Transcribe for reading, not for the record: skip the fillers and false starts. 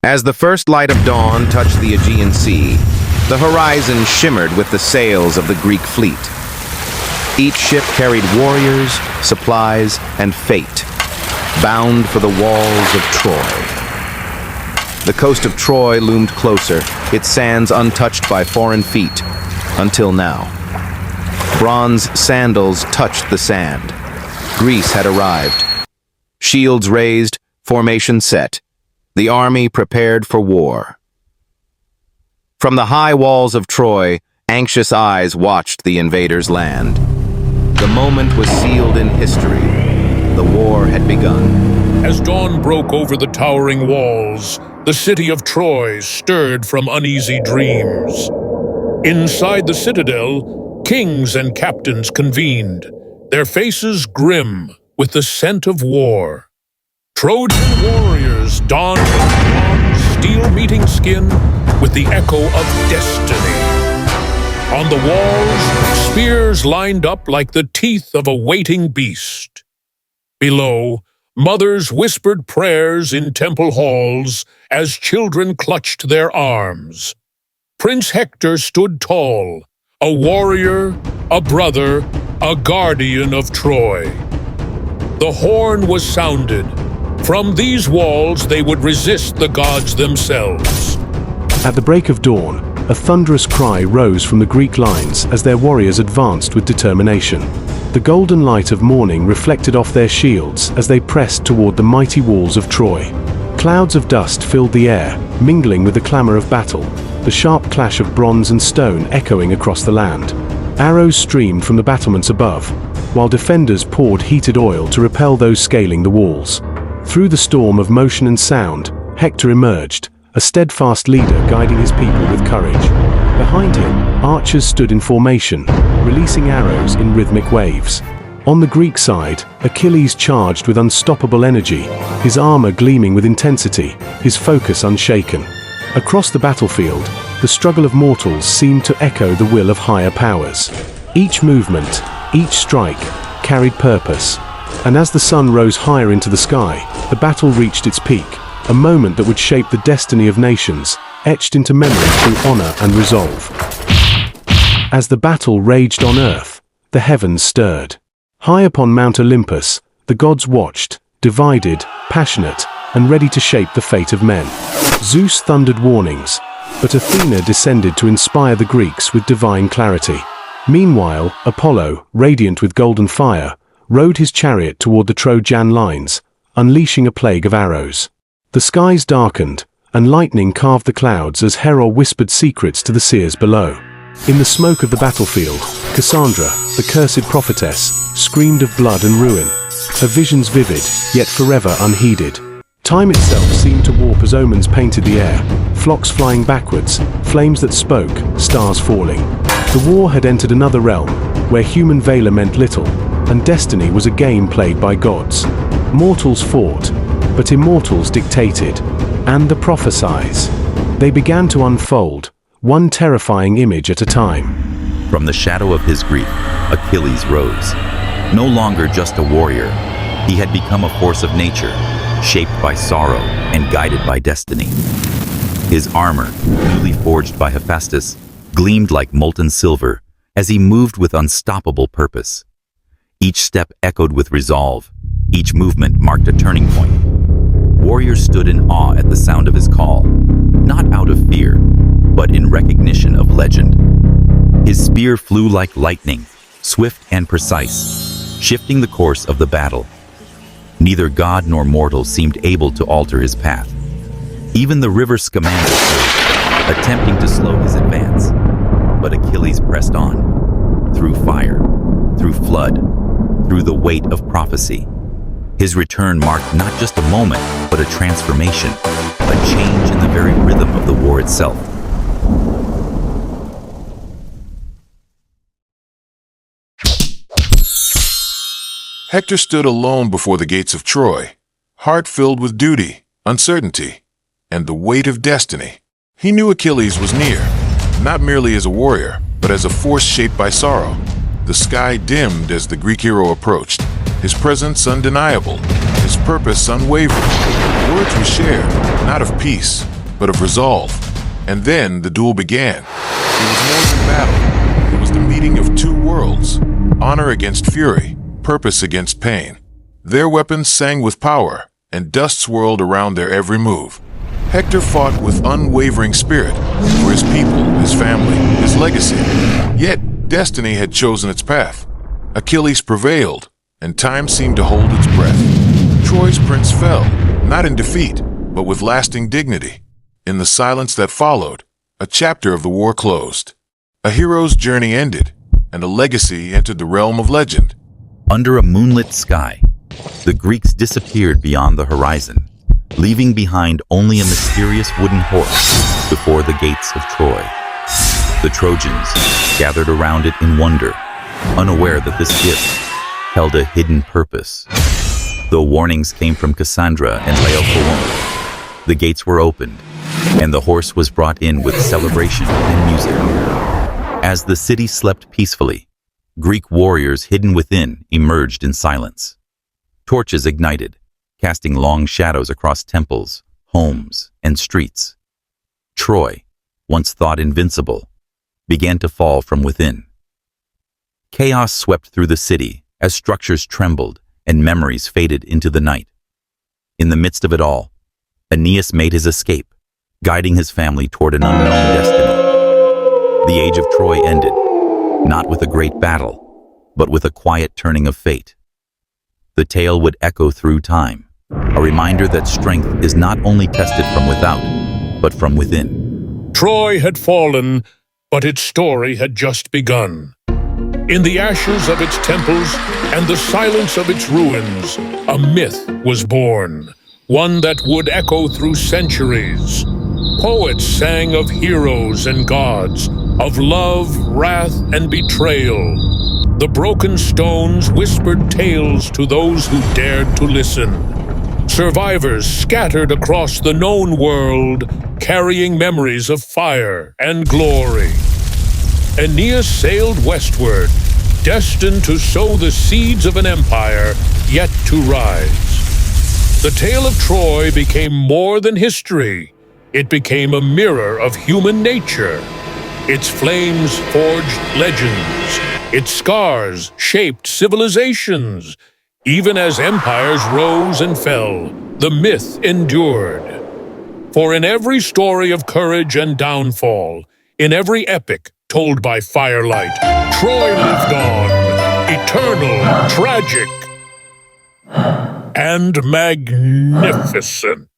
As the first light of dawn touched the Aegean Sea, the horizon shimmered with the sails of the Greek fleet. Each ship carried warriors, supplies, and fate, bound for the walls of Troy. The coast of Troy loomed closer, its sands untouched by foreign feet, until now. Bronze sandals touched the sand. Greece had arrived. Shields raised, formation set. The army prepared for war. From the high walls of Troy, anxious eyes watched the invaders land. The moment was sealed in history. The war had begun. As dawn broke over the towering walls, the city of Troy stirred from uneasy dreams. Inside the citadel, kings and captains convened, their faces grim with the scent of war. Trojan warriors donned bronze steel meeting skin with the echo of destiny. On the walls, spears lined up like the teeth of a waiting beast. Below, mothers whispered prayers in temple halls as children clutched their arms. Prince Hector stood tall, a warrior, a brother, a guardian of Troy. The horn was sounded. From these walls they would resist the gods themselves. At the break of dawn, a thunderous cry rose from the Greek lines as their warriors advanced with determination. The golden light of morning reflected off their shields as they pressed toward the mighty walls of Troy. Clouds of dust filled the air, mingling with the clamor of battle, the sharp clash of bronze and stone echoing across the land. Arrows streamed from the battlements above, while defenders poured heated oil to repel those scaling the walls. Through the storm of motion and sound, Hector emerged, a steadfast leader guiding his people with courage. Behind him, archers stood in formation, releasing arrows in rhythmic waves. On the Greek side, Achilles charged with unstoppable energy, his armor gleaming with intensity, his focus unshaken. Across the battlefield, the struggle of mortals seemed to echo the will of higher powers. Each movement, each strike, carried purpose. And as the sun rose higher into the sky, the battle reached its peak, a moment that would shape the destiny of nations, etched into memory through honor and resolve. As the battle raged on earth, the heavens stirred. High upon Mount Olympus, the gods watched, divided, passionate, and ready to shape the fate of men. Zeus thundered warnings, but Athena descended to inspire the Greeks with divine clarity. Meanwhile, Apollo, radiant with golden fire, rode his chariot toward the Trojan lines, unleashing a plague of arrows. The skies darkened, and lightning carved the clouds as Hera whispered secrets to the seers below. In the smoke of the battlefield, Cassandra, the cursed prophetess, screamed of blood and ruin, her visions vivid, yet forever unheeded. Time itself seemed to warp as omens painted the air, flocks flying backwards, flames that spoke, stars falling. The war had entered another realm, where human valor meant little, and destiny was a game played by gods. Mortals fought, but immortals dictated, and the prophecies. They began to unfold, one terrifying image at a time. From the shadow of his grief, Achilles rose. No longer just a warrior, he had become a force of nature, shaped by sorrow and guided by destiny. His armor, newly forged by Hephaestus, gleamed like molten silver as he moved with unstoppable purpose. Each step echoed with resolve, each movement marked a turning point. Warriors stood in awe at the sound of his call, not out of fear, but in recognition of legend. His spear flew like lightning, swift and precise, shifting the course of the battle. Neither god nor mortal seemed able to alter his path. Even the river Scamander surged, attempting to slow his advance. But Achilles pressed on, through fire, through flood, through the weight of prophecy. His return marked not just a moment, but a transformation, a change in the very rhythm of the war itself. Hector stood alone before the gates of Troy, heart filled with duty, uncertainty, and the weight of destiny. He knew Achilles was near, not merely as a warrior, but as a force shaped by sorrow. The sky dimmed as the Greek hero approached, his presence undeniable, his his purpose unwavering. Words were shared, not of peace, but of resolve. And then the duel began. It was more than battle. It was the meeting of two worlds, honor against fury, purpose against pain. Their weapons sang with power, and dust swirled around their every move. Hector fought with unwavering spirit for his people, his family, his legacy. Yet destiny had chosen its path. Achilles prevailed, and time seemed to hold its breath. Troy's prince fell, not in defeat, but with lasting dignity. In the silence that followed, a chapter of the war closed. A hero's journey ended, and a legacy entered the realm of legend. Under a moonlit sky, the Greeks disappeared beyond the horizon, leaving behind only a mysterious wooden horse before the gates of Troy. The Trojans gathered around it in wonder, unaware that this gift held a hidden purpose. Though warnings came from Cassandra and Laocoon, the gates were opened, and the horse was brought in with celebration and music. As the city slept peacefully, Greek warriors hidden within emerged in silence. Torches ignited, casting long shadows across temples, homes, and streets. Troy, once thought invincible, began to fall from within. Chaos swept through the city as structures trembled and memories faded into the night. In the midst of it all, Aeneas made his escape, guiding his family toward an unknown destiny. The age of Troy ended, not with a great battle, but with a quiet turning of fate. The tale would echo through time, a reminder that strength is not only tested from without, but from within. Troy had fallen, but its story had just begun. In the ashes of its temples and the silence of its ruins, a myth was born, one that would echo through centuries. Poets sang of heroes and gods, of love, wrath, and betrayal. The broken stones whispered tales to those who dared to listen. Survivors scattered across the known world, carrying memories of fire and glory. Aeneas sailed westward, destined to sow the seeds of an empire yet to rise. The tale of Troy became more than history. It became a mirror of human nature. Its flames forged legends. Its scars shaped civilizations. Even as empires rose and fell, the myth endured. For in every story of courage and downfall, in every epic told by firelight, Troy lived on, eternal, tragic, and magnificent.